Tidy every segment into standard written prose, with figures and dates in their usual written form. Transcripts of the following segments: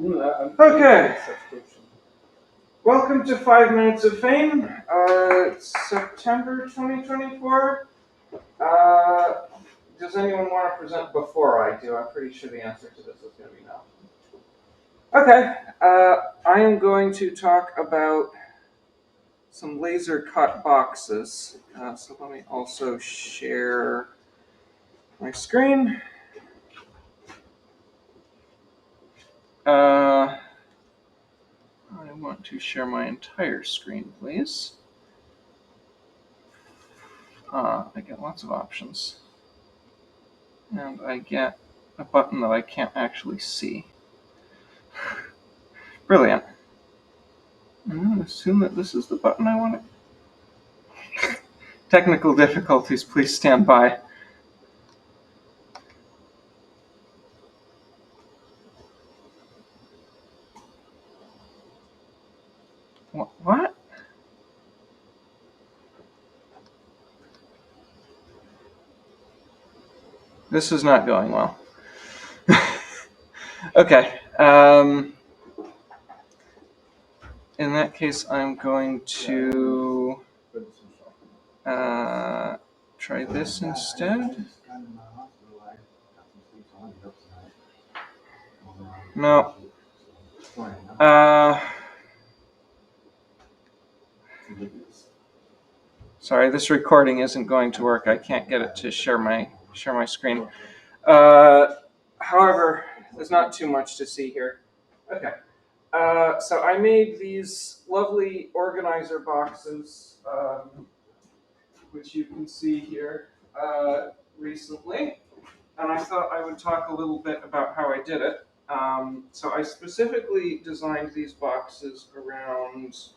Okay. Welcome to 5 Minutes of Fame. It's September 2024. Does anyone want to present before I do? I'm pretty sure the answer to this is going to be no. Okay. I am going to talk about some laser cut boxes. So let me also share my screen. I want to share my entire screen, please. I get lots of options. And I get a button that I can't actually see. Brilliant. I'm going to assume that this is the button I want to... Technical difficulties, please stand by. What? This is not going well. Okay. In that case, I'm going to try this instead. No. Sorry, this recording isn't going to work. I can't get it to share my screen. However, there's not too much to see here. Okay. So I made these lovely organizer boxes, which you can see here recently, and I thought I would talk a little bit about how I did it. So I specifically designed these boxes around,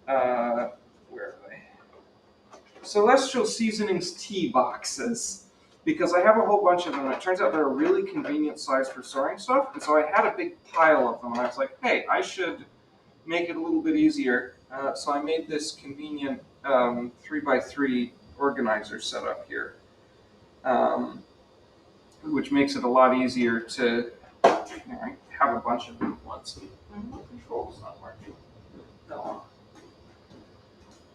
where are they? Celestial Seasonings tea boxes, because I have a whole bunch of them, and it turns out they're a really convenient size for storing stuff, and so I had a big pile of them, and I was like, hey, I should make it a little bit easier. So I made this convenient 3x3 organizer setup here, which makes it a lot easier to have a bunch of them at once. My control's not working. No.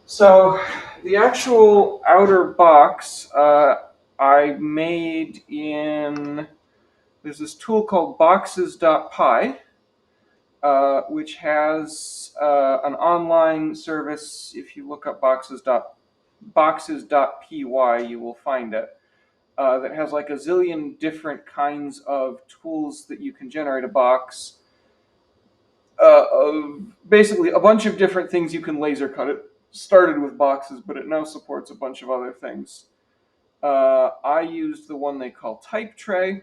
So the actual outer box I made in, there's this tool called boxes.py, which has an online service. If you look up boxes.py, you will find it. That has like a zillion different kinds of tools that you can generate a box. Basically, a bunch of different things you can laser cut. It started with boxes, but it now supports a bunch of other things. I used the one they call Type Tray,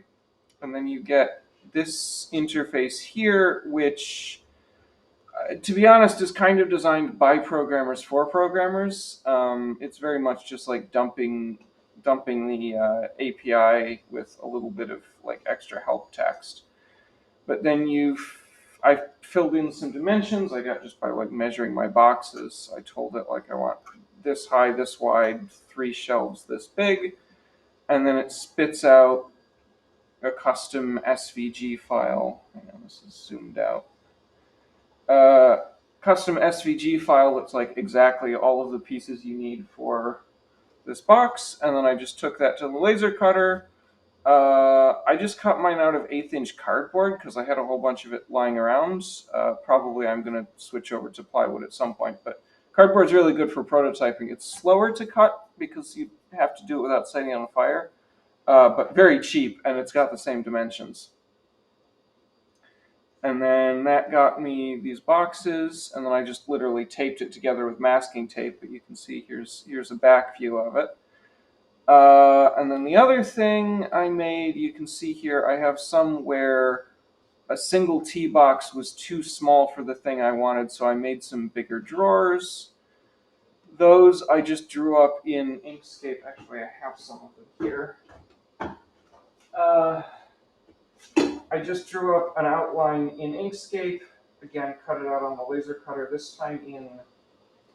and then you get this interface here, which, to be honest, is kind of designed by programmers for programmers. It's very much just like dumping the API with a little bit of like extra help text. But then I filled in some dimensions. I got just by like measuring my boxes. I told it like I want this high, this wide, 3 shelves this big, and then it spits out a custom SVG file. Hang on, this is zoomed out. Custom SVG file that's like exactly all of the pieces you need for this box, and then I just took that to the laser cutter. I just cut mine out of 1/8" cardboard because I had a whole bunch of it lying around. Probably I'm going to switch over to plywood at some point, but cardboard is really good for prototyping. It's slower to cut because you have to do it without setting it on fire, but very cheap, and it's got the same dimensions. And then that got me these boxes, and then I just literally taped it together with masking tape. But you can see here's a back view of it. And then the other thing I made, you can see here, I have some where a single tea box was too small for the thing I wanted, so I made some bigger drawers. Those I just drew up in Inkscape. Actually, I have some of them here. I just drew up an outline in Inkscape. Again, cut it out on the laser cutter, this time in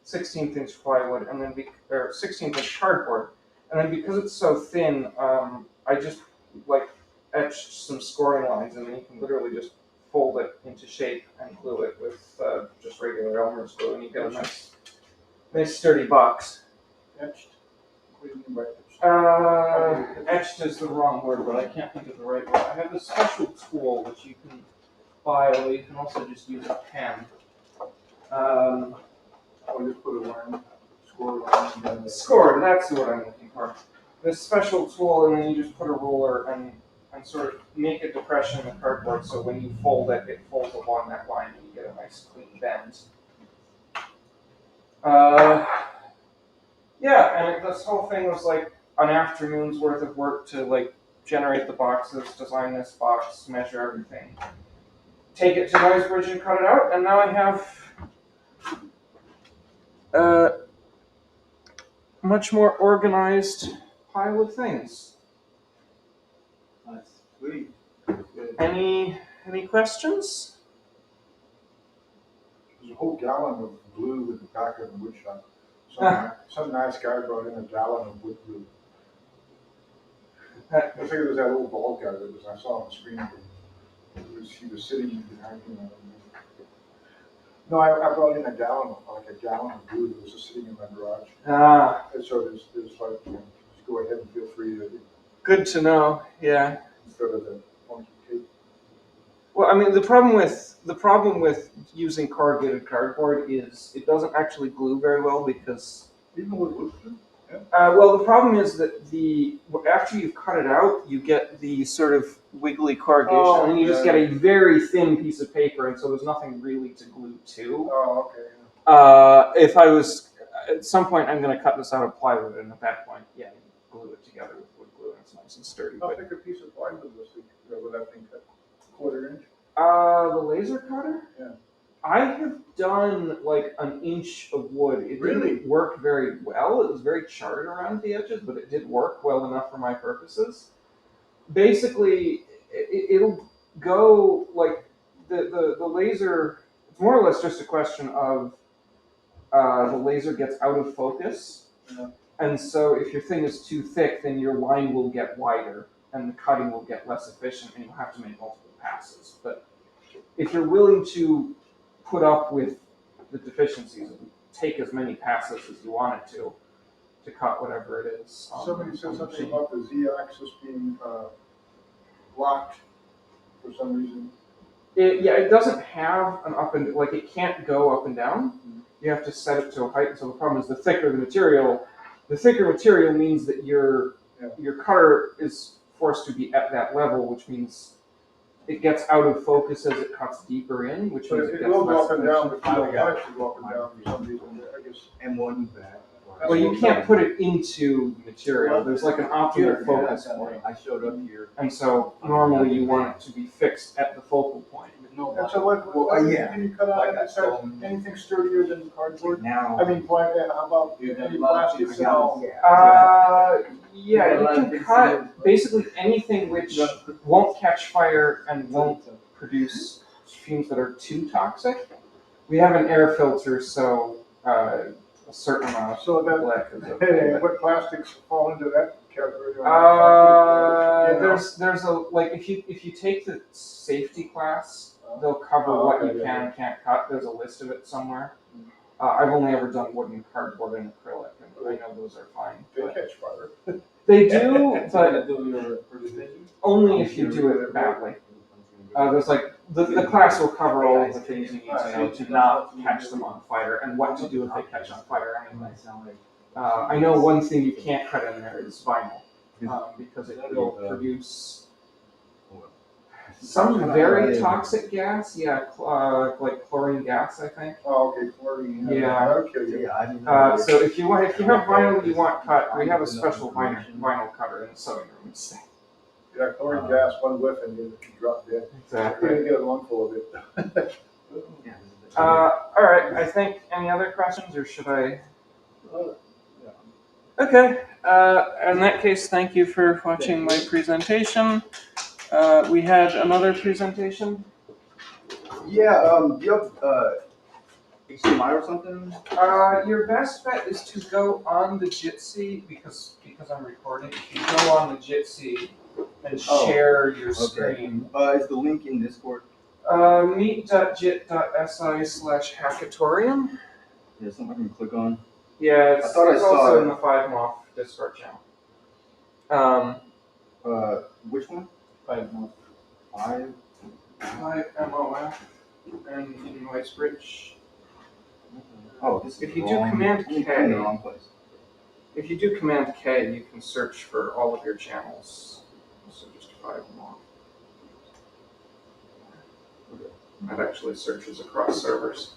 16th-inch plywood, and then 16th-inch cardboard. And then because it's so thin, I just like etched some scoring lines, and then you can literally just fold it into shape and glue it with just regular Elmer's glue, and you get a nice sturdy box. Etched? What do you mean by etched? Etched is the wrong word, but I can't think of the right word. I have this special tool which you can buy, although you can also just use a pen. I'll just put a line, score line. Scored, that's what I'm looking for. This special tool, and then you just put a ruler and sort of make a depression in the cardboard, so when you fold it, it folds along that line and you get a nice clean bend. Yeah, and this whole thing was like an afternoon's worth of work to like generate the boxes, design this box, measure everything, take it to Noisebridge and cut it out, and now I have a much more organized pile of things. That's sweet. Any questions? There's a whole gallon of glue in the back of the wood shop. Some nice guy brought in a gallon of wood glue. I figured it was that old bald guy that I saw on the screen. He was sitting behind me. No, I brought in a gallon of glue that was just sitting in my garage. And so there's like, just go ahead and feel free to. Good to know. Yeah. Instead of the funky tape. Well, I mean, the problem with using corrugated cardboard is it doesn't actually glue very well because. Even with wood glue. Well, the problem is that after you've cut it out, you get the sort of wiggly corrugation, and then you just get a very thin piece of paper, and so there's nothing really to glue to. Oh, okay. If I was at some point, I'm going to cut this out of plywood, and at that point, yeah, you glue it together with wood glue, and it's nice and sturdy. How thick a piece of plywood was that thing cut? 1/4 inch? The laser cutter? Yeah. I have done like an inch of wood. It Really? didn't work very well. It was very charred around the edges, but it did work well enough for my purposes. Basically, it'll go like the laser. It's more or less just a question of the laser gets out of focus, and so if your thing is too thick, then your line will get wider, and the cutting will get less efficient, and you'll have to make multiple passes. But if you're willing to put up with the deficiencies and take as many passes as you want it to cut whatever it is. Somebody said something about the Z-axis being locked for some reason. It doesn't have an up and like it can't go up and down. You have to set it to a height. So the problem is the thicker material means that your cutter is forced to be at that level, which means it gets out of focus as it cuts deeper in, which means it gets will less go up and down, efficient. but you don't want it to go up and down for some reason, I guess. And one back. Well, you can't put it into the material. There's like an optimal focus point. I showed up here. And so normally you want it to be fixed at the focal point. No, And so what can you cut out that says anything sturdier than cardboard? now. I mean, how about any plastics at all? Yeah, you can cut basically anything which won't catch fire and won't produce fumes that are too toxic. We have an air filter, so a certain amount So of that, black is okay. what plastics fall into that category? There's a like if you take the safety class, they'll cover what you can and can't cut. There's a list of it somewhere. I've only ever done wood and cardboard and acrylic, and I know those are fine. They catch fire. They do, but only if you do it badly. There's like the class will cover all of the things you need to know to not catch them on fire and what to do if they catch on fire anyway. I know one thing you can't cut in there is vinyl because it will produce some very toxic gas. Yeah, like chlorine gas, I think. Oh, okay, chlorine. Yeah. Okay. Yeah. So if you have vinyl you want cut, we have a special vinyl cutter in the sewing room instead. Yeah, chlorine gas, one whiff and you drop dead. Exactly. You get a lungful of it. All right. I think any other questions, or should I? Okay. In that case, thank you for watching my presentation. We had another presentation. Yeah, do you have HDMI or something? Your best bet is to go on the Jitsi because I'm recording. If you go on the Jitsi and share your screen. Is the link in Discord? meet.jit.si/hackatorium. There's something I can click on. Yeah, I thought I it's saw also it. in the 5moth Discord channel. Which one? 5moth. 5MOF and in Noisebridge. Oh, this is If you do wrong. Command I'm in the K, wrong place. if you do Command K, you can search for all of your channels. So just 5moth. That actually searches across servers.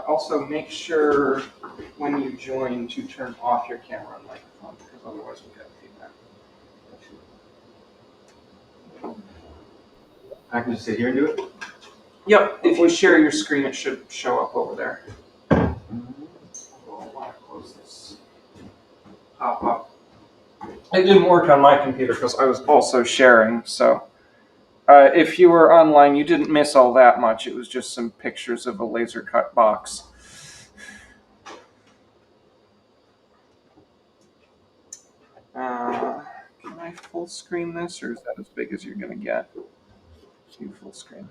Also, make sure when you join to turn off your camera and microphone, because otherwise we'll get feedback. I can just sit here and do it? Yep, if you share your screen, it should show up over there. I want to close this pop-up. It didn't work on my computer because I was also sharing, so if you were online, you didn't miss all that much. It was just some pictures of a laser cut box. Can I full screen this, or is that as big as you're going to get? You full screen.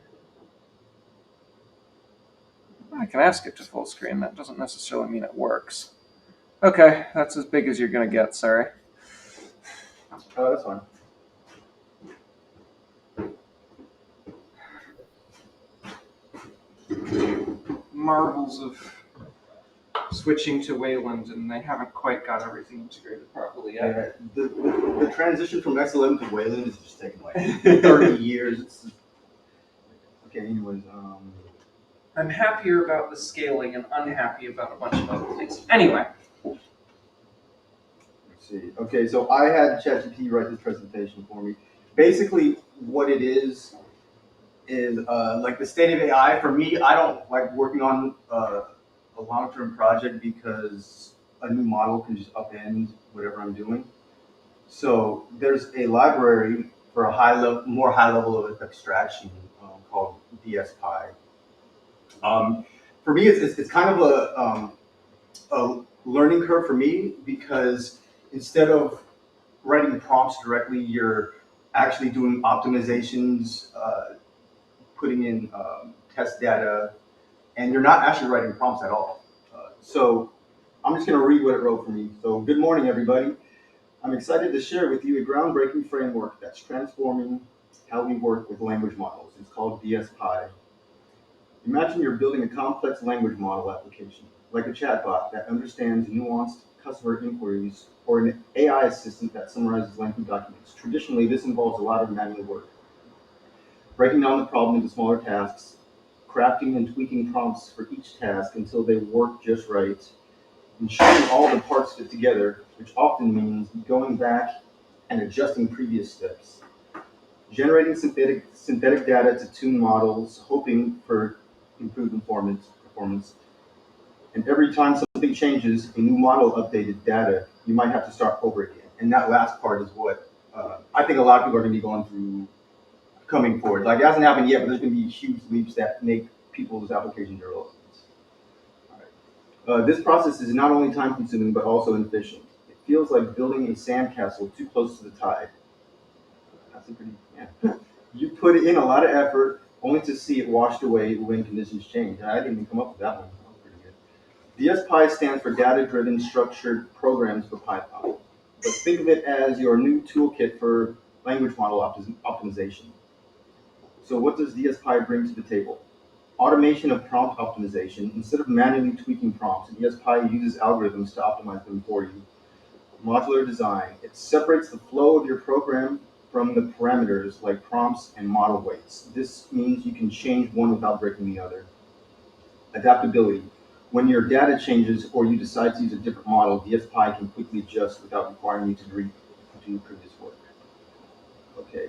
I can ask it to full screen. That doesn't necessarily mean it works. Okay, that's as big as you're going to get, sorry. Oh, that's fine. Marvels of switching to Wayland, and they haven't quite got everything integrated properly yet. Yeah, the transition from X11 to Wayland is just taking like 30 years. Okay, anyways, I'm happier about the scaling and unhappy about a bunch of other things. Anyway. let's see. Okay, so I had ChatGPT write this presentation for me. Basically, what it is like the state of AI. For me, I don't like working on a long-term project because a new model can just upend whatever I'm doing. So there's a library for a more high level of abstraction called DSPy. For me, it's kind of a learning curve for me because instead of writing prompts directly, you're actually doing optimizations, putting in test data, and you're not actually writing prompts at all. So I'm just going to read what it wrote for me. So good morning, everybody. I'm excited to share with you a groundbreaking framework that's transforming how we work with language models. It's called DSPy. Imagine you're building a complex language model application, like a chatbot that understands nuanced customer inquiries or an AI assistant that summarizes lengthy documents. Traditionally, this involves a lot of manual work. Breaking down the problem into smaller tasks, crafting and tweaking prompts for each task until they work just right, ensuring all the parts fit together, which often means going back and adjusting previous steps, generating synthetic data to tune models, hoping for improved performance. And every time something changes, a new model updated data, you might have to start over again. And that last part is what I think a lot of people are going to be going through coming forward. Like it hasn't happened yet, but there's going to be huge leaps that make people's applications irrelevant. This process is not only time consuming, but also inefficient. It feels like building a sandcastle too close to the tide. That's a pretty, yeah. You put in a lot of effort only to see it washed away when conditions change. I didn't even come up with that one. That was pretty good. DSPy stands for Data Driven Structured Programs for Python. But think of it as your new toolkit for language model optimization. So what does DSPy bring to the table? Automation of prompt optimization. Instead of manually tweaking prompts, DSPy uses algorithms to optimize them for you. Modular design. It separates the flow of your program from the parameters like prompts and model weights. This means you can change one without breaking the other. Adaptability. When your data changes or you decide to use a different model, DSPy can quickly adjust without requiring you to redo previous work. Okay,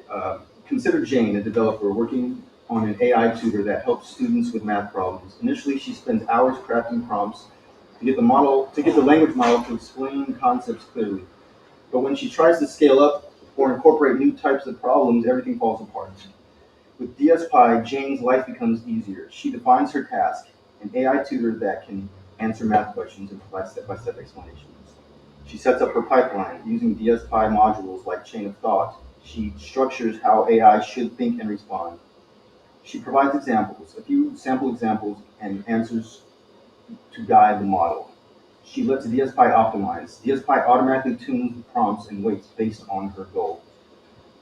consider Jane, a developer working on an AI tutor that helps students with math problems. Initially, she spends hours crafting prompts to get the language model to explain concepts clearly. But when she tries to scale up or incorporate new types of problems, everything falls apart. With DSPy, Jane's life becomes easier. She defines her task, an AI tutor that can answer math questions and provide step-by-step explanations. She sets up her pipeline using DSPy modules like Chain of Thought She structures how AI should think and respond. She provides examples, a few sample examples, and answers to guide the model. She lets DSPy optimize. DSPy automatically tunes the prompts and weights based on her goal,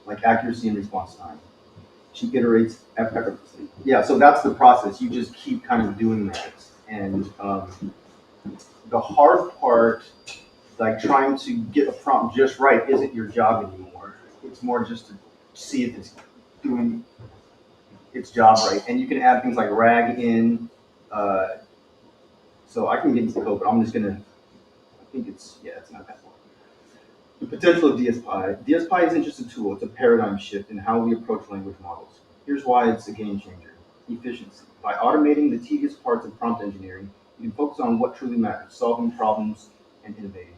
like accuracy and response time. She iterates effortlessly. Yeah, so that's the process. You just keep kind of doing that. And the hard part, like trying to get a prompt just right, isn't your job anymore. It's more just to see if it's doing its job right. And you can add things like rag in. Uh, so I can get into the code, but I'm just gonna. I think it's not that long. The potential of DSPy. DSPy isn't just a tool; it's a paradigm shift in how we approach language models. Here's why it's a game changer: efficiency. By automating the tedious parts of prompt engineering, you can focus on what truly matters: solving problems and innovating.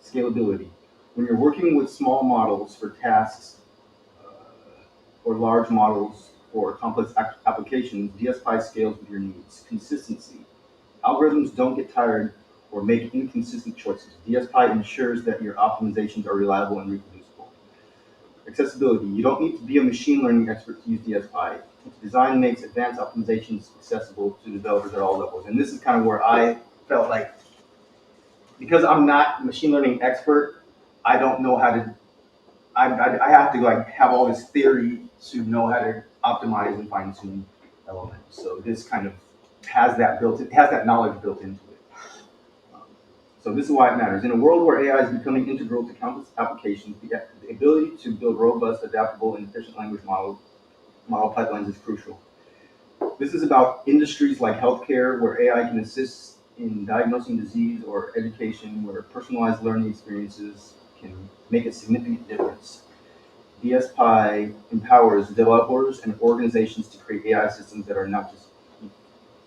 Scalability. When you're working with small models for tasks uh, or large models for complex applications, DSPy scales with your needs. Consistency. Algorithms don't get tired or make inconsistent choices. DSPy ensures that your optimizations are reliable and reproducible. Accessibility. You don't need to be a machine learning expert to use DSPy. Its design makes advanced optimizations accessible to developers at all levels. And this is kind of where I felt like, because I'm not a machine learning expert, I don't know how to I have to like have all this theory to know how to optimize and fine tune elements. So this kind of has that built in, has that knowledge built into it. Um, so this is why it matters. In a world where AI is becoming integral to countless applications, the ability to build robust, adaptable, and efficient language model pipelines is crucial. This is about industries like healthcare, where AI can assist in diagnosing disease, or education, where personalized learning experiences can make a significant difference. DSPy empowers developers and organizations to create AI systems that are not just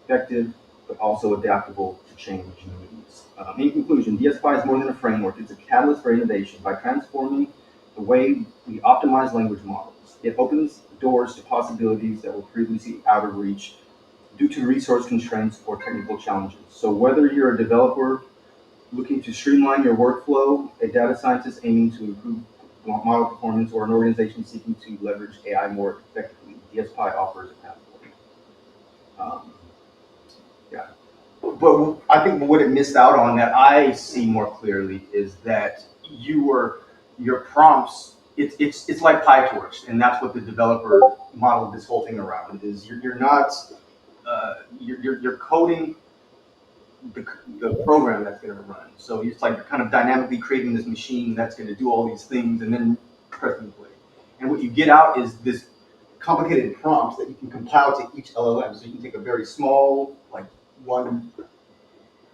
effective, but also adaptable to change needs. In conclusion, DSPy is more than a framework, it's a catalyst for innovation. By transforming the way we optimize language models, it opens doors to possibilities that were previously out of reach due to resource constraints or technical challenges. So whether you're a developer looking to streamline your workflow, a data scientist aiming to improve model performance, or an organization seeking to leverage AI more effectively, DSPy offers a path forward. Um, yeah. But I think what it missed out on that I see more clearly is that your prompts. It's like PyTorch, and that's what the developer modeled this whole thing around. Is you're not you're coding the, the program that's going to run. So it's like you're kind of dynamically creating this machine that's going to do all these things and then pressing play. And what you get out is this complicated prompts that you can compile to each LLM. So you can take a very small, like one,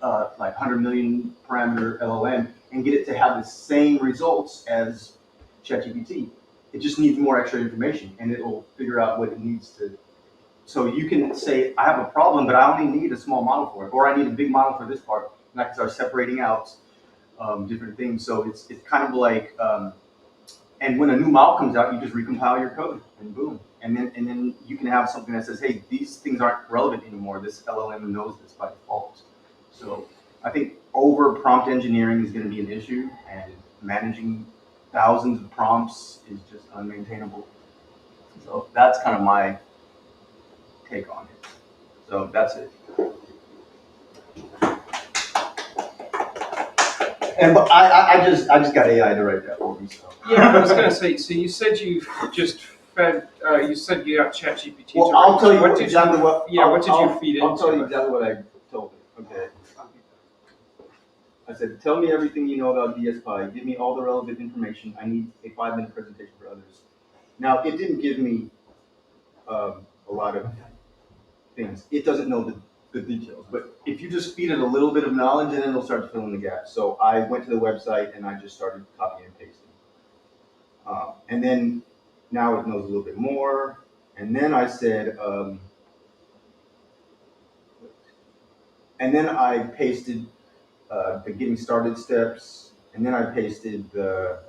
like 100 million parameter LLM and get it to have the same results as ChatGPT. It just needs more extra information, and it will figure out what it needs to. So you can say, I have a problem, but I only need a small model for it, or I need a big model for this part, and I can start separating out different things. So it's kind of like, and when a new model comes out, you just recompile your code, and boom, and then you can have something that says, hey, these things aren't relevant anymore. This LLM knows this by default. So I think over prompt engineering is going to be an issue, and managing thousands of prompts is just unmaintainable. So that's kind of my take on it. So that's it. And but I just got AI to write that for me. So Yeah, I was gonna say. So you said you just fed. You said you got ChatGPT. well, I'll tell you exactly what. Yeah, what did you feed into I'll tell you it? exactly what I told it. Okay. I said, tell me everything you know about DSPy. Give me all the relevant information. I need a 5-minute presentation for others. Now, it didn't give me a lot of things. It doesn't know the details. But if you just feed it a little bit of knowledge, and then it'll start to fill in the gaps. So I went to the website and I just started copying and pasting. And then now it knows a little bit more. And then I said, and then I pasted the getting started steps, and then I pasted the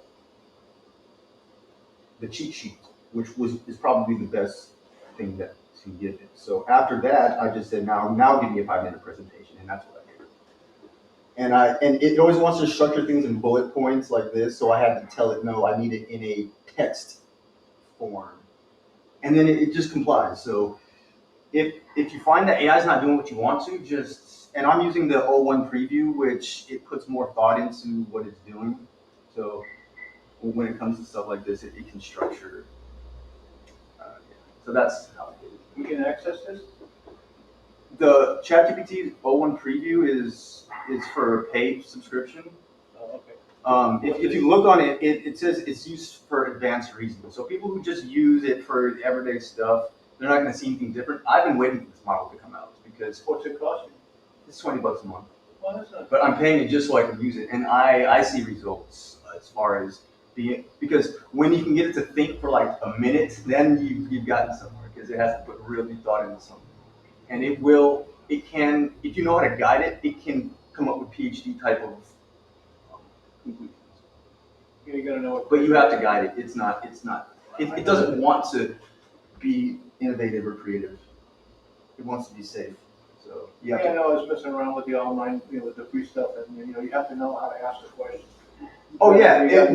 cheat sheet, which is probably the best thing that to give it. So after that, I just said, now give me a 5-minute presentation, and that's what I did. And it always wants to structure things in bullet points like this, so I had to tell it, no, I need it in a text form, and then it just complies. So if you find that AI is not doing what you want to, just and I'm using the O1 preview, which it puts more thought into what it's doing. So when it comes to stuff like this, it can structure. Yeah. So that's how I did it. We can access this? The ChatGPT O1 preview is for a paid subscription. Oh, okay. If you look on it, it says it's used for advanced reasoning. So people who just use it for everyday stuff, they're not going to see anything different. I've been waiting for this model to come out because What's it cost you? it's $20 a month. Well, that's not. But I'm paying it just so I can use it, and I see results as far as being, because when you can get it to think for like a minute, then you've gotten somewhere because it has to put real deep thought into something, and it can, if you know how to guide it, it can come up with PhD type of conclusions. You gotta know what. But you have to guide it. It doesn't want to be innovative or creative. It wants to be safe. So you have Yeah, I to. know, I was messing around with the online, with the free stuff, and, you have to know how to ask the question. Oh yeah, Yeah.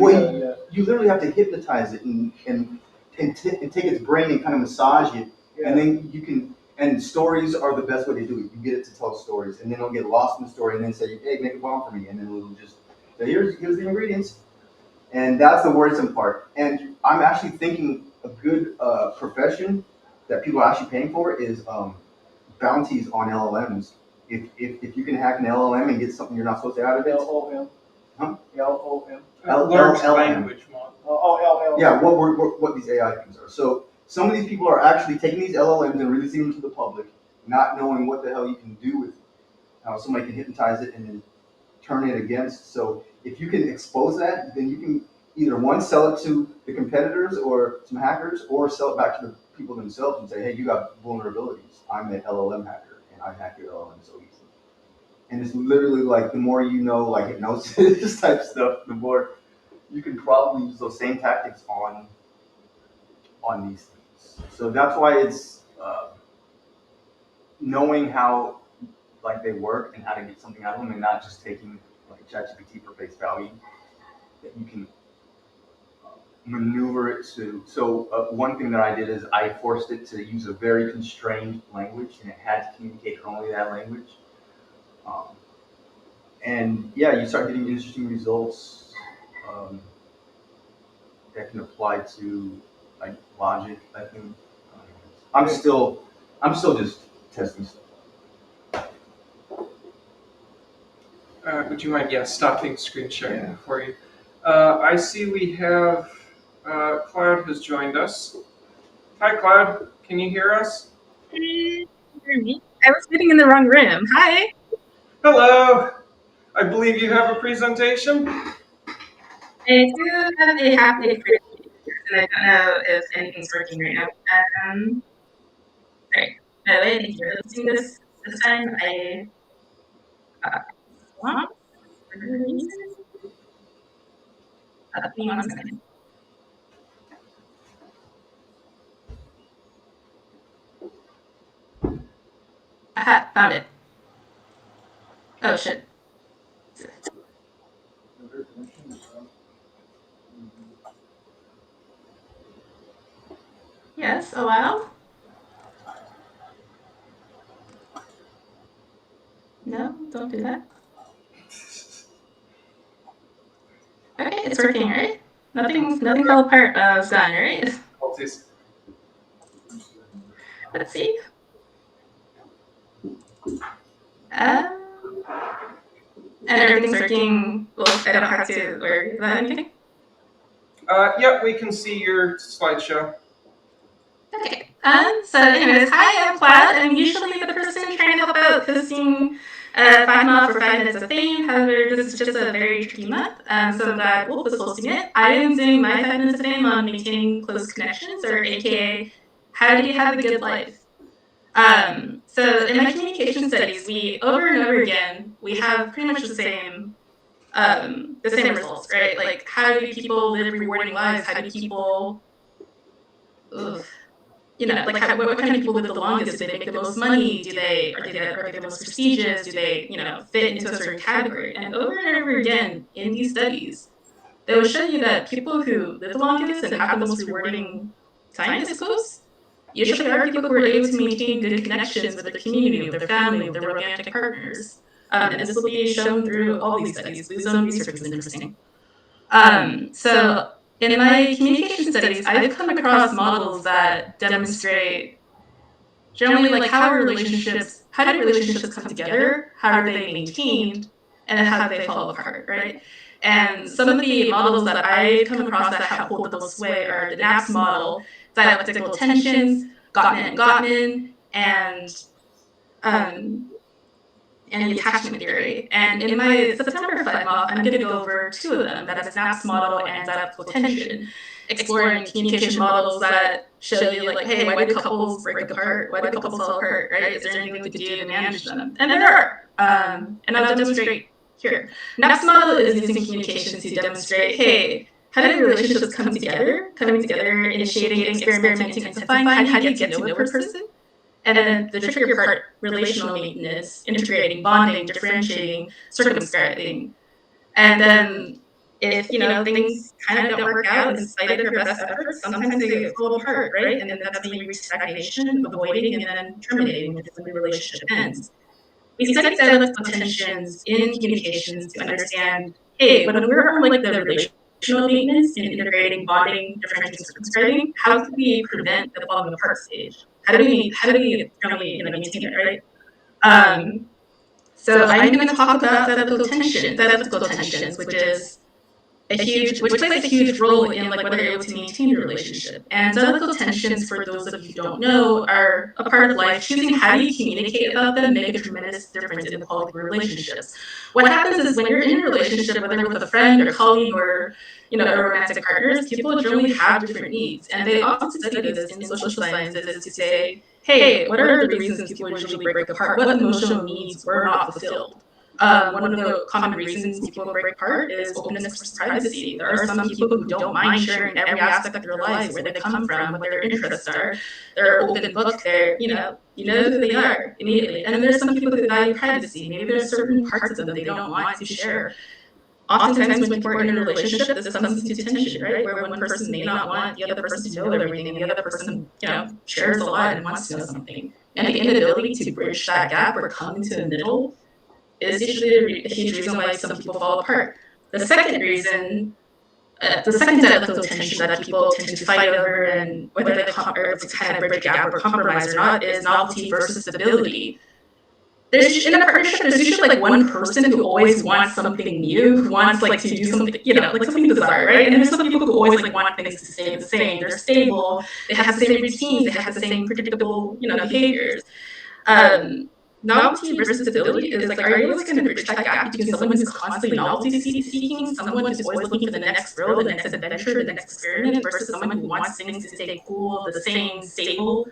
you literally have to hypnotize it and take its brain and kind of massage it, and then you can. And stories are the best way to do it. You get it to tell stories, and then it'll get lost in the story, and then say, "Hey, make a bomb for me," and then it'll just say, "Here's the ingredients," and that's the worrisome part. And I'm actually thinking a good profession that people are actually paying for is bounties on LLMs. If you can hack an LLM and get something you're not supposed to out of it. LOM. Huh? LOM. Large language model. Oh, LL. Yeah, what these AI things are. So some of these people are actually taking these LLMs and releasing them to the public, not knowing what the hell you can do with it. How somebody can hypnotize it and then turn it against. So if you can expose that, then you can either one, sell it to the competitors or some hackers, or sell it back to the people themselves and say, hey, you got vulnerabilities. I'm an LLM hacker and I hack your LLM so easily. And it's literally like the more you know, like hypnosis type stuff, the more you can probably use those same tactics on these things. So that's why it's knowing how like they work and how to get something out of them, and not just taking like ChatGPT for face value. That you can maneuver it to. So one thing that I did is I forced it to use a very constrained language, and it had to communicate only that language. Um, and yeah, you start getting interesting results that can apply to like logic. I think I'm still just testing stuff. Would you mind, stopping screen sharing for you? I see we have Cloud has joined us. Hi, Cloud. Can you hear us? Can you hear me? I was sitting in the wrong room. Hi. Hello. I believe you have a presentation. I do have a half-day presentation, and I don't know if anything's working right now. Sorry. By the way, thank you for listening this time. I want for the reason. Give me 1 second. Aha, found it. Oh shit. Yes, allow? No, don't do that. Okay, it's working, right? Nothing fell apart while I was gone, right? Let's see. And everything's working. Well, I don't have to worry about anything. Yeah, we can see your slideshow. Okay. So anyways, hi, I'm Cloud. I'm usually the person trying to help out hosting 5 Mile for 5 minutes of fame. However, this is just a very tricky month. So I'm glad Wolf is hosting it. I am doing my 5 minutes of fame on maintaining close connections, or AKA, how do you have a good life? So in my communication studies, we over and over again, we have pretty much the same results, right? Like, how do people live rewarding lives? How do people, ugh, like what kind of people live the longest? Do they make the most money? Are they the most prestigious? Do they, fit into a certain category? And over again in these studies, they will show you that people who live the longest and have the most rewarding scientist goes, usually are people who are able to maintain good connections with their community, with their family, with their romantic partners. And this will be shown through all these studies. Blue zone research is interesting. So in my communication studies, I've come across models that demonstrate generally like how do relationships come together, how are they maintained, and then how do they fall apart, right? And some of the models that I've come across that hold the most sway are the NAPS model, dialectical tensions, Gottman, and the attachment theory. And in my September 5 mock, I'm going to go over two of them, that is NAPS model and dialectical tension, exploring communication models that show you like, hey, why do couples break apart? Why do couples fall apart, right? Is there anything we could do to manage them? And there are. And I'll demonstrate here. NAPS model is using communications to demonstrate, hey, how do relationships come together, initiating, experimenting, intensifying? How do you get to know a person? And then the trickier part, relational maintenance, integrating, bonding, differentiating, circumscribing. And then if, things kind of don't work out in spite of your best efforts, sometimes they fall apart, right? And then that's when you reach stagnation, avoiding, and then terminating, which is when the relationship ends. We study dialectical tensions in communications to understand, hey, when we're on like the relational maintenance in integrating, bonding, differentiating, circumscribing, how can we prevent the falling apart stage? How do we really maintain it, right? So I'm going to talk about dialectical tensions, which plays a huge role in like whether you're able to maintain a relationship. And dialectical tensions, for those of you who don't know, are a part of life. Choosing how you communicate about them make a tremendous difference in the quality of relationships. What happens is when you're in a relationship, whether with a friend or colleague or a romantic partners, people generally have different needs, and they often study this in social sciences to say, hey, what are the reasons people usually break apart? What emotional needs were not fulfilled? One of the common reasons people break apart is openness versus privacy. There are some people who don't mind sharing every aspect of their lives, where they come from, what their interests are. They're open book. They're, you know who they are immediately. And then there's some people who value privacy. Maybe there's certain parts of them they don't want to share. Oftentimes when people are in a relationship, this comes into tension, right? Where one person may not want the other person to know everything, and the other person, shares a lot and wants to know something. And the inability to bridge that gap or come into the middle is usually a huge reason why some people fall apart. The second dialectical tension that people tend to fight over, and whether they kind of bridge a gap or compromise or not, is novelty versus stability. In a partnership, there's usually like one person who always wants something new, who wants like to do something, like something bizarre, right? And there's some people who always like want things to stay the same. They're stable, they have the same routines, they have the same predictable, behaviors. Novelty versus stability is like, are you always going to bridge that gap between someone who's constantly novelty seeking, someone who's always looking for the next thrill, the next adventure, the next experiment, versus someone who wants things to stay cool, the same, stable?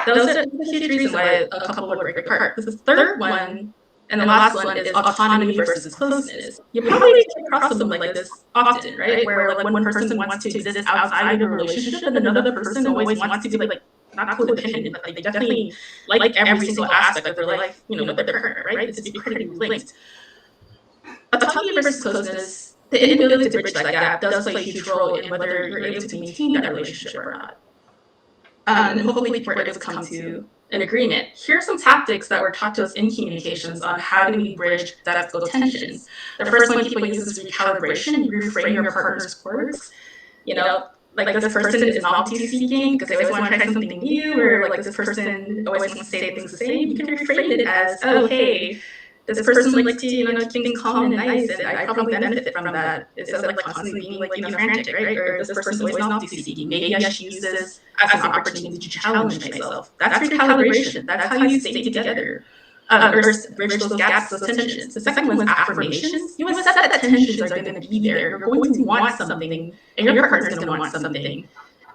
Those are a huge reason why a couple would break apart. The third one, and the last one, is autonomy versus closeness. You probably come across something like this often, right? Where like one person wants to exist outside of a relationship, and another person always wants to be like not codependent, but like they definitely like every single aspect of their life, with their partner, right? It's incredibly linked. Autonomy versus closeness, the inability to bridge that gap does play a huge role in whether you're able to maintain that relationship or not. And hopefully people are able to come to an agreement. Here are some tactics that were taught to us in communications on how do we bridge dialectical tensions. The first one people use is recalibration. You reframe your partner's words. Like this person is novelty seeking because they always want to try something new, or like this person always wants to say things the same. You can reframe it as, oh, hey, this person likes to, keep things calm and nice, and I probably benefit from that instead of like constantly being like, frantic, right? Or this person always novelty seeking. Maybe I should use this as an opportunity to challenge myself. That's recalibration. That's how you stay together. Or bridge those gaps, those tensions. The second one is affirmations. You accept that tensions are going to be there. You're going to want something, and your partner's going to want something.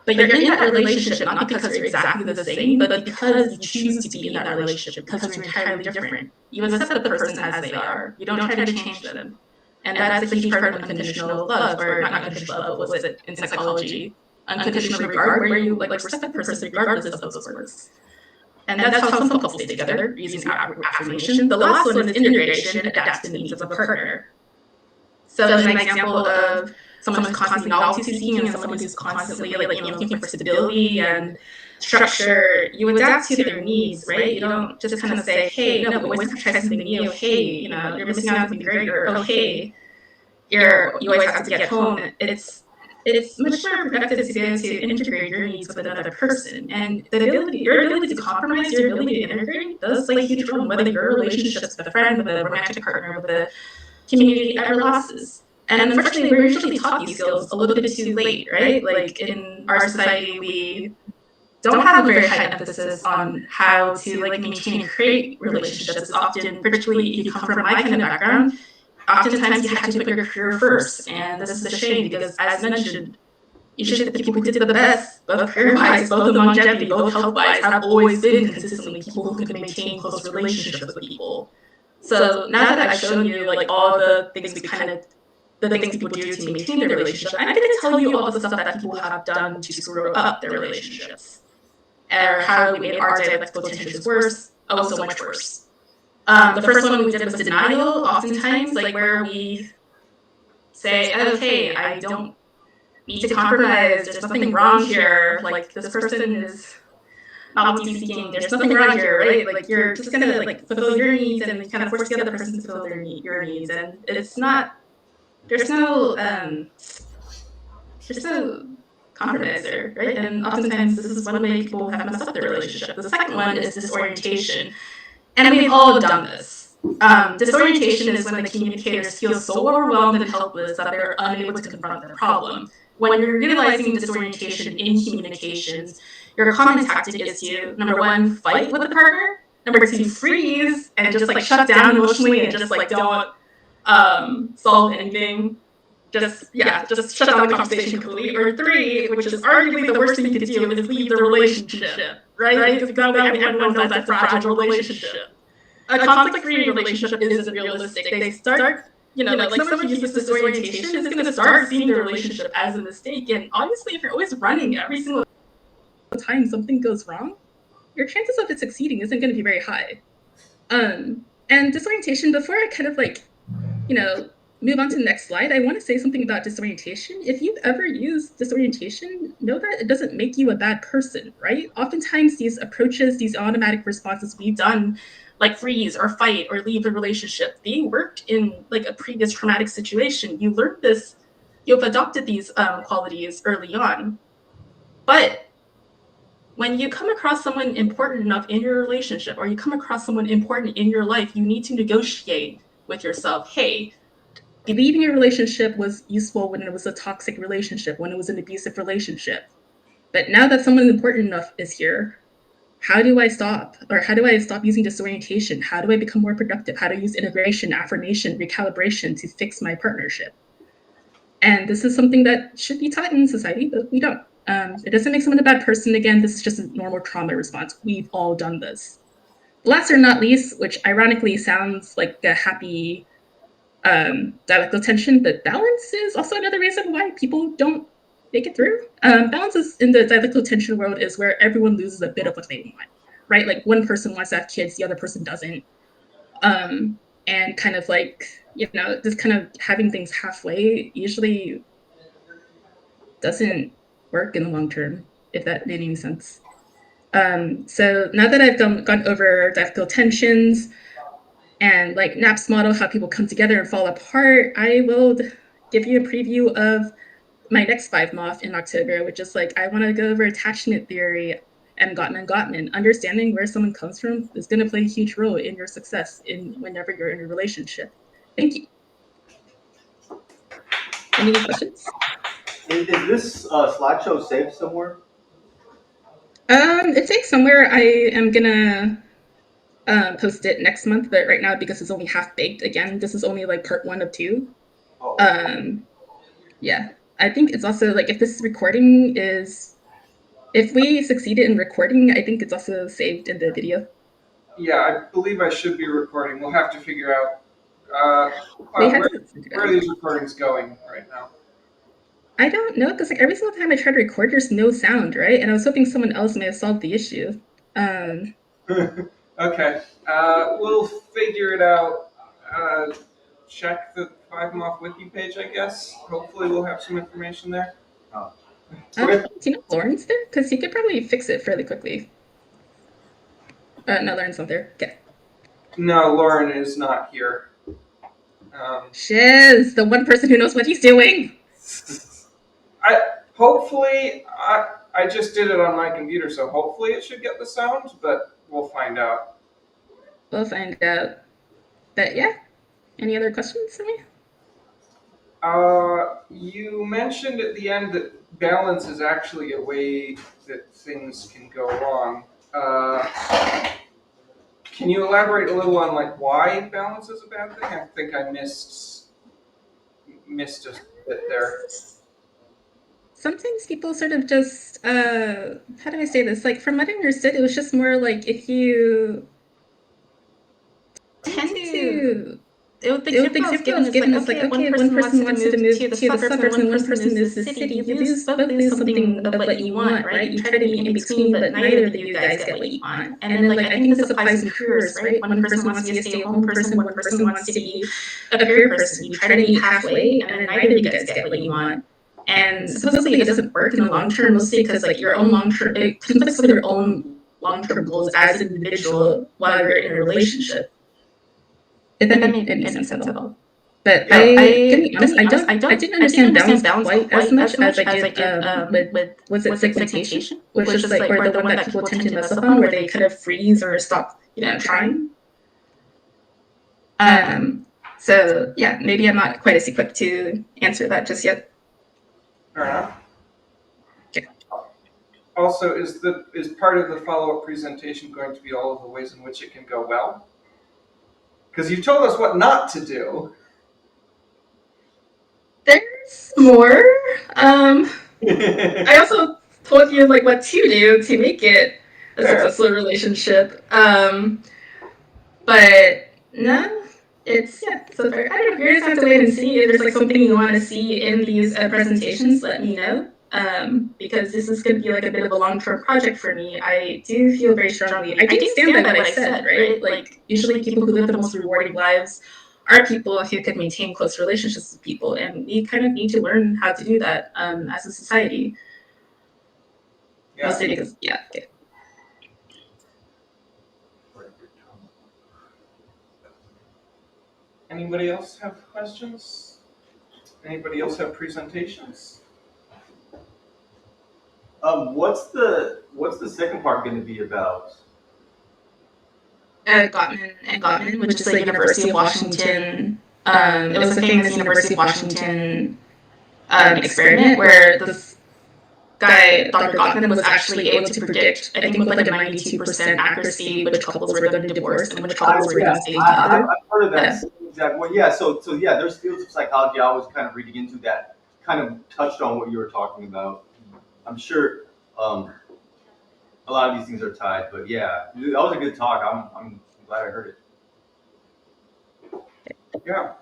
But you're in that relationship not because you're exactly the same, but because you choose to be in that relationship, because you're entirely different. You accept the person as they are. You don't try to change them. And that's a huge part of unconditional love, or not unconditional love, what was it in psychology? Unconditional regard, where you like respect the person regardless of those words. And that's how some couples stay together, using affirmation. The last one is integration, adapt to the needs of a partner. So an example of someone who's constantly novelty seeking and someone who's constantly looking for stability and structure, you adapt to their needs, right? You don't just kind of say, hey, no, but always try something new. Hey, you're missing out on something great, or oh, hey, you always have to get home. It's much more productive to be able to integrate your needs with another person, and your ability to compromise, your ability to integrate does play a huge role in whether your relationships with a friend, with a romantic partner, with a community ever lasts. And unfortunately, we're usually taught these skills a little bit too late, right? Like in our society, we don't have a very high emphasis on how to maintain and create relationships. It's often, particularly if you come from my kind of background, oftentimes you have to put your career first, and this is a shame because, as mentioned, usually the people who did the best, both career-wise, both in longevity, both health-wise, have always been consistently people who can maintain close relationships with people. So now that I've shown you all the things the things people do to maintain their relationship, I'm going to tell you all the stuff that people have done to screw up their relationships, or how we made our dialectical tensions worse, oh so much worse. The first one we did was denial, oftentimes, where we say, oh, hey, I don't need to compromise, there's nothing wrong here, this person is novelty seeking, there's nothing wrong here, right? You're just gonna fulfill your needs and kind of force the other person to fulfill your needs, and it's not, there's no compromise there, right? And oftentimes this is one way people have messed up their relationship. The second one is disorientation. And we've all done this. Disorientation is when the communicators feel so overwhelmed and helpless that they're unable to confront the problem. When you're utilizing disorientation in communications, your common tactic is to, number one, fight with the partner, number two, freeze and just shut down emotionally and just don't solve anything. Just shut down the conversation completely. Or three, which is arguably the worst thing you could do, is leave the relationship, right? Because that way everyone knows that's a fragile relationship. A conflict-free relationship isn't realistic. They start, someone who uses disorientation is going to start seeing the relationship as a mistake. And obviously, if you're always running every single time something goes wrong, your chances of it succeeding isn't going to be very high. And disorientation, before I kind of move on to the next slide, I want to say something about disorientation. If you've ever used disorientation, know that it doesn't make you a bad person, right? Oftentimes these approaches, these automatic responses we've done, like freeze or fight or leave a relationship, they worked in a previous traumatic situation. You learned this, you've adopted these qualities early on. But when you come across someone important enough in your relationship, or you come across someone important in your life, you need to negotiate with yourself, hey, leaving a relationship was useful when it was a toxic relationship, when it was an abusive relationship. But now that someone important enough is here, how do I stop? Or how do I stop using disorientation? How do I become more productive? How do I use integration, affirmation, recalibration to fix my partnership? And this is something that should be taught in society, but we don't. It doesn't make someone a bad person. Again, this is just a normal trauma response. We've all done this. Last or not least, which ironically sounds like a happy dialectical tension, but balance is also another reason why people don't make it through. Balance is, in the dialectical tension world, is where everyone loses a bit of what they want, right? Like one person wants to have kids, the other person doesn't. And kind of just kind of having things halfway usually doesn't work in the long term, if that made any sense. So now that I've gone over dialectical tensions and Knapp's model, how people come together and fall apart, I will give you a preview of my next 5 MOF in October, which is I want to go over attachment theory and Gottman. Understanding where someone comes from is going to play a huge role in your success whenever you're in a relationship. Thank you. Any questions? Is this slideshow saved somewhere? It's saved somewhere. I am gonna post it next month, but right now, because it's only half baked, again, this is only part 1 of 2. Oh. Yeah, I think it's also if this recording is, if we succeeded in recording, I think it's also saved in the video. Yeah, I believe I should be recording. We'll have to figure out Where are these recordings going right now? I don't know, because every single time I try to record, there's no sound, right? And I was hoping someone else may have solved the issue. Okay, we'll figure it out. Check the Five Moth wiki page, I guess. Hopefully we'll have some information there. Okay. Do you know if Lauren's there? Because he could probably fix it fairly quickly. No, Lauren's not there. Okay. No, Lauren is not here. Shiz, the one person who knows what he's doing. I just did it on my computer, so hopefully it should get the sound, but we'll find out. We'll find out. But yeah, any other questions for me? You mentioned at the end that balance is actually a way that things can go wrong. Can you elaborate a little on like why balance is a bad thing? I think I missed a bit there. Sometimes people sort of just how do I say this? Like from what I understood, it was just more like if you tend to the example I was given is like, okay, one person wants you to move to the suburbs and one person moves to the city. You both lose something of what you want, right? You try to be in between, but neither of you guys get what you want. And then like I think this applies in careers, right? One person wants to be a stay-at-home person, one person wants to be a career person. You try to meet halfway, and then neither of you guys get what you want. And supposedly it doesn't work in the long term, mostly because like your own long term, it conflicts with your own long term goals as an individual while you're in a relationship. If that made any sense at all. But yeah, to be honest, I didn't understand balance quite as much as I did with was it segmentation, which is like where the one that people tend to mess up on, where they kind of freeze or stop, trying. So yeah, maybe I'm not quite as equipped to answer that just yet. Fair enough. Okay. Also, is part of the follow-up presentation going to be all of the ways in which it can go well? Because you told us what not to do. There's more. I also told you like what to do to make it a successful relationship. But no, it's so fair. I don't know. You just have to wait and see if there's like something you want to see in these presentations. Let me know. Because this is going to be like a bit of a long-term project for me. I do feel very strongly. I do stand by what I said, right? Like usually people who live the most rewarding lives are people who can maintain close relationships with people, and we kind of need to learn how to do that as a society. Yeah. Mostly because okay. Anybody else have questions? Anybody else have presentations? What's the second part going to be about? Gottman, which is the University of Washington. It was a famous University of Washington experiment where this guy, Dr. Gottman, was actually able to predict, I think with like a 92% accuracy, which couples were going to divorce and which couples were going to stay together. I've heard of that exact. Well, yeah. So yeah, there's fields of psychology I was kind of reading into that kind of touched on what you were talking about. I'm sure a lot of these things are tied, but yeah, that was a good talk. I'm glad I heard it. Yeah.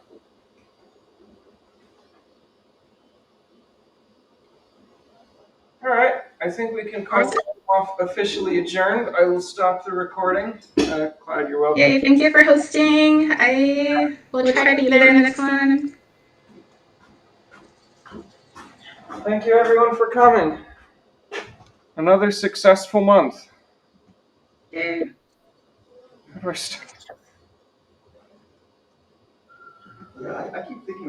All right. I think we can call it off officially adjourned. I will stop the recording. Clyde, you're welcome. Yay, thank you for hosting. I will try to be there next one. Thank you everyone for coming. Another successful month. Yay. Yeah, I keep thinking